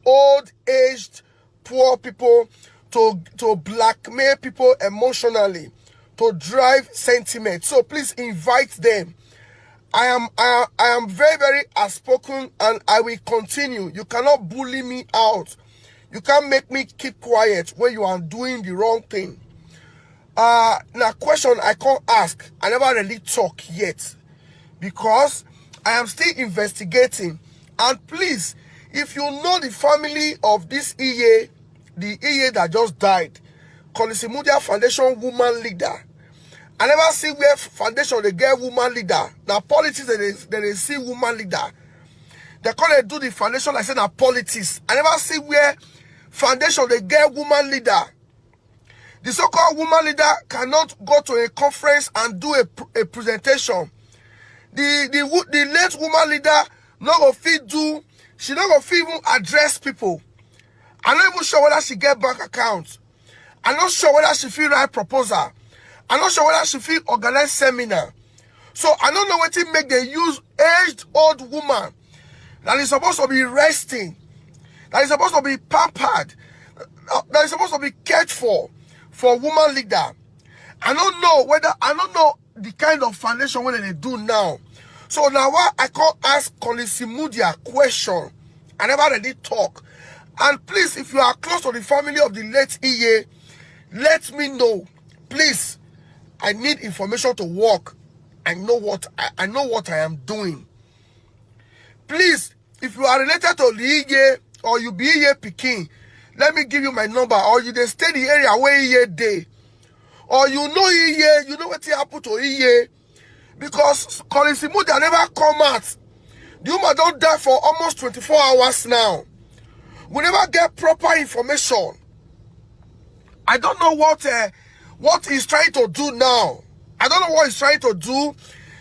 old-aged poor people to blackmail people emotionally, to drive sentiment. So please invite them. I am very, very outspoken, and I will continue. You cannot bully me out. You can't make me keep quiet when you are doing the wrong thing. Now question I can't ask. I never really talk yet because I am still investigating. And please, if you know the family of this EA, the EA that just died, Imudia Foundation woman leader, I never see where foundation they get woman leader. Now politics they see woman leader. They call it do the foundation like say na politics. I never see where foundation they get woman leader. The so-called woman leader cannot go to a conference and do a presentation. The late woman leader not go fit do. She not go fit even address people. I'm not even sure whether she get bank account. I'm not sure whether she feel write proposal. I'm not sure whether she feel organize seminar. So I don't know what to make them use aged old woman that is supposed to be resting, that is supposed to be pampered, that is supposed to be cared for woman leader. I don't know the kind of foundation what they do now. So now why I can't ask Imudia question. I never really talk. And please, if you are close to the family of the late EA, let me know. Please, I need information to work. I know what I am doing. Please, if you are related to the EA or you be EA Peking, let me give you my number. Or you they stay the area where EA day. Or you know EA, you know what happened to EA. Because Imudia never come out. The woman don't die for almost 24 hours now. We never get proper information. I don't know what he's trying to do now. I don't know what he's trying to do.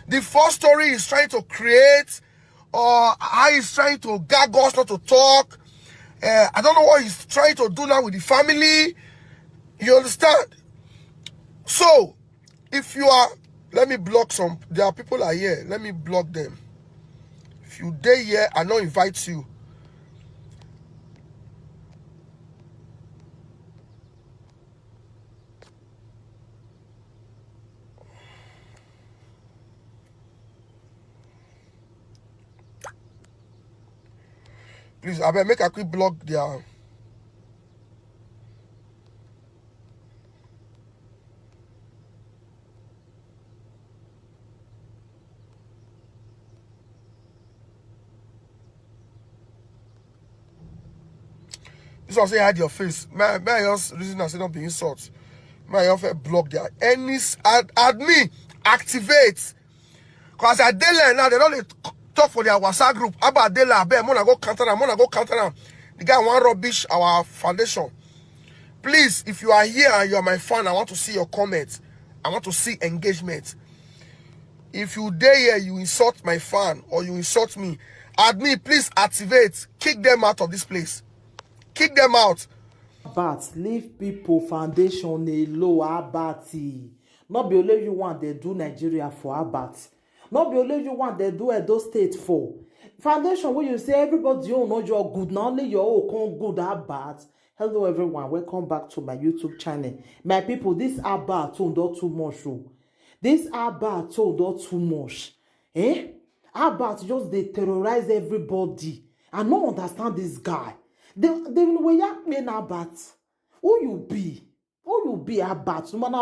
The first story he's trying to create, or how he's trying to gag us not to talk. I don't know what he's trying to do now with the family. You understand? So, if you are, let me block some. There are people are here. Let me block them. If you dare here, I don't invite you. Please, I better make a quick block there. This one say hide your face. May I just reason I say not be insult. May I just block there. Any admin activate. Cause I daylight now they don't talk for their WhatsApp group. About daylight, I bet I'm gonna go counter them. The guy want rubbish our foundation. Please, if you are here and you are my fan, I want to see your comments. I want to see engagement. If you dare here, you insult my fan or you insult me, admin, please activate. Kick them out of this place. Kick them out. But leave people foundation alone. Abati. Not be only you want they do Nigeria for Abati. Not be only you want they do Edo State for. Foundation where you say everybody you know you're good. Not only your own good Abati. Hello everyone. Welcome back to my YouTube channel. My people, this Abati not too much. This Abati not too much. Abati just they terrorize everybody. I don't understand this guy. They will yak me na bat. Who you be? Who you be a bat? No matter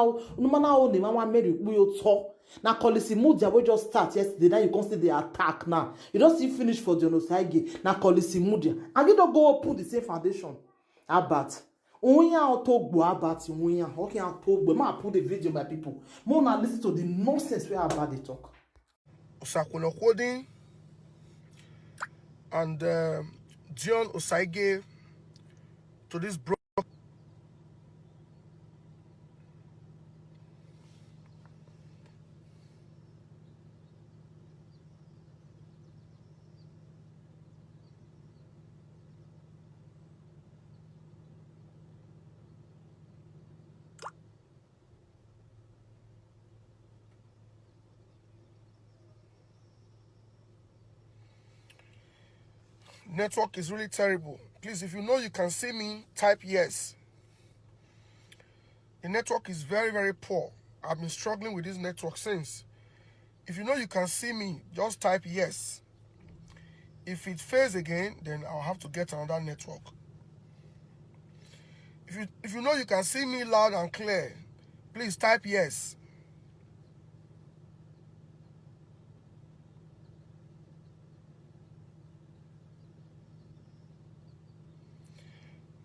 how the mama made you talk. Now Imudia we just start yesterday. Now you can see the attack now. You don't see finish for the Onosage. Now Imudia. And you don't go put the same foundation. A bat. Unya talk bo a bat. Unya. Okay, I talk. But I put the video my people. More now listen to the nonsense where about they talk. Osakuno coding and John Osaige to this bro. Network is really terrible. Please, if you know you can see me, type yes. The network is very, very poor. I've been struggling with this network since. If you know you can see me, just type yes. If it fails again, then I'll have to get another network. If you know you can see me loud and clear, please type yes.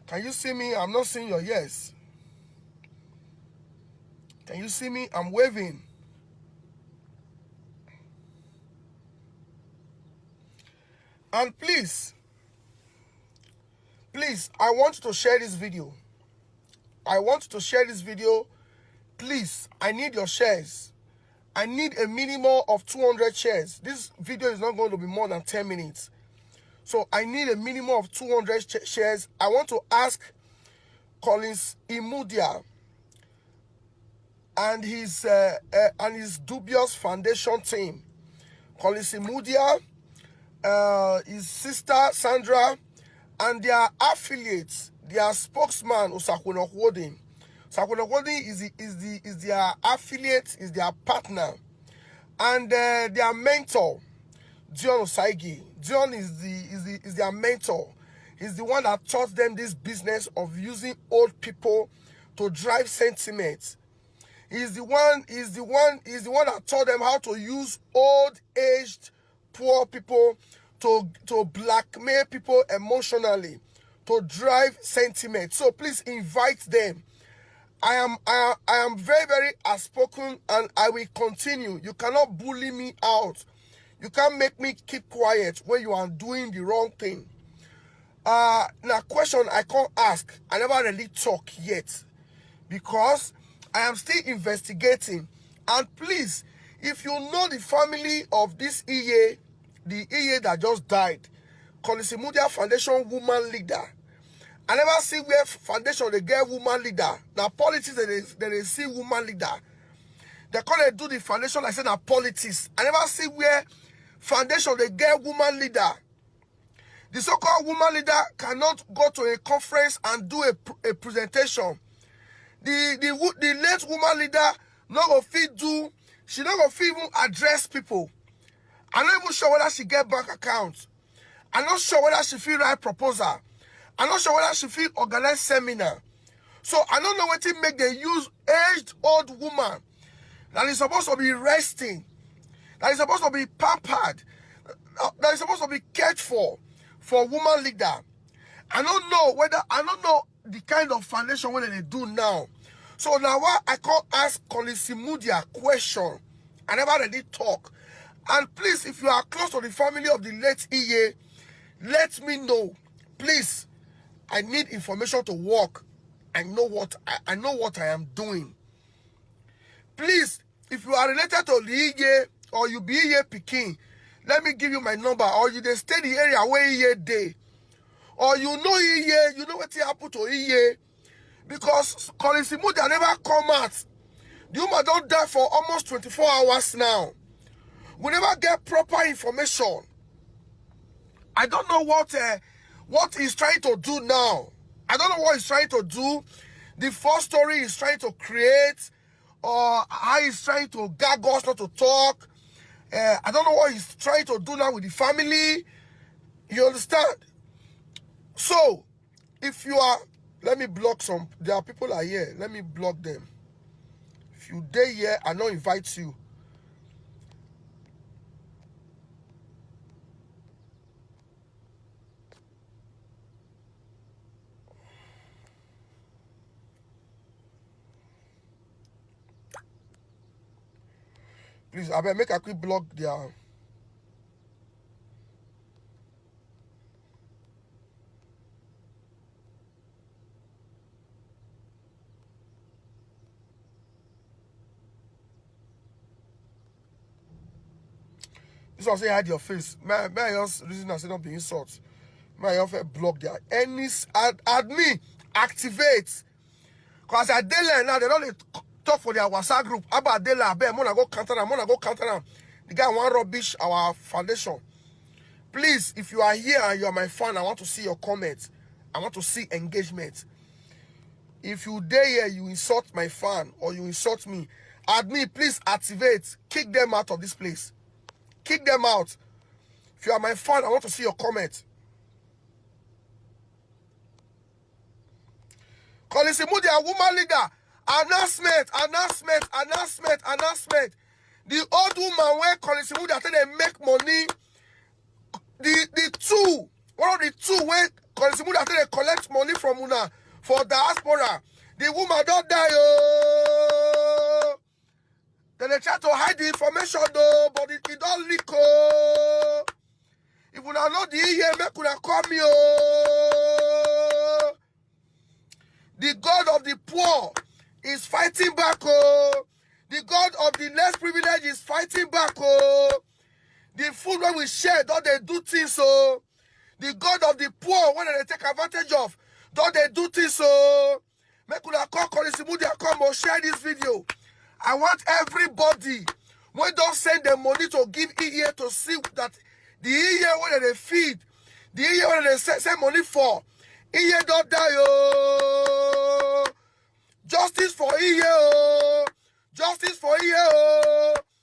Can you see me? I'm not seeing your yes. Can you see me? I'm waving. And please, I want you to share this video. I want you to share this video. Please, I need your shares. I need a minimum of 200 shares. This video is not going to be more than 10 minutes. So I need a minimum of 200 shares. I want to ask Collins Imudia and his dubious foundation team. Collins Imudia, his sister Sandra, and their affiliates, their spokesman Osakwenokwodin. Osakwenokwodin is their affiliate, is their partner, and their mentor, Dion Osaigi. Dion is their mentor. He's the one that taught them this business of using old people to drive sentiment. He's the one that taught them how to use old, aged, poor people to blackmail people emotionally, to drive sentiment. So please invite them. I am very, very outspoken, and I will continue. You cannot bully me out. You can't make me keep quiet when you are doing the wrong thing. Now, question I can't ask. I never really talk yet because I am still investigating. And please, if you know the family of this EA, the EA that just died, Collins Imudia Foundation woman leader, I never see where foundation they get woman leader. Now politics they see woman leader. They call it do the foundation like say na politics. I never see where foundation they get woman leader. The so-called woman leader cannot go to a conference and do a presentation. The late woman leader not go fit do. She not go fit even address people. I'm not even sure whether she get bank account. I'm not sure whether she feel write proposal. I'm not sure whether she feel organize seminar. So I don't know what to make them use aged old woman that is supposed to be resting, that is supposed to be pampered, that is supposed to be cared for woman leader. I don't know the kind of foundation what they do now. So now why I can't ask Collins Imudia question. I never really talk. And please, if you are close to the family of the late EA, let me know. Please, I need information to work. I know what I am doing. Please, if you are related to the EA or you be EA Peking, let me give you my number. Or you dey stay the area where EA dey. Or you know EA, you know what happened to EA. Because Collins Imudia never come out. The woman don't die for almost 24 hours now. We never get proper information. I don't know what he's trying to do now. I don't know what he's trying to do. The first story he's trying to create, or how he's trying to gag us not to talk. I don't know what he's trying to do now with the family. You understand? So, if you are, let me block some. There are people are here. Let me block them. If you dare here, I don't invite you. Please, I better make a quick block there. This one say hide your face. May I just reason I say don't be insult. May I just block there. Any admin activate. Cause I daylight now they don't talk for their WhatsApp group. About daylight, I bet I'm gonna go counter them. The guy want rubbish our foundation. Please, if you are here and you are my fan, I want to see your comments. I want to see engagement. If you dare here, you insult my fan or you insult me, admin, please activate. Kick them out of this place. Kick them out. If you are my fan, I want to see your comment. Collins Imudia, woman leader. Announcement. The old woman where Collins Imudia tell they make money. One of the two where Collins Imudia tell they collect money from una for diaspora. The woman don't die. Oh. Then they try to hide the information though, but it don't leak. Oh. If you know the year, make una call me. Oh. The God of the poor is fighting back. Oh. The God of the less privileged is fighting back. Oh. The food when we share, don't they do things so? The God of the poor, when they take advantage of, don't they do things so? Make una call Collins Imudia, come or share this video. I want everybody when don't send them money to give EA to see that the EA when they feed, the EA when they send money for, EA don't die. Oh.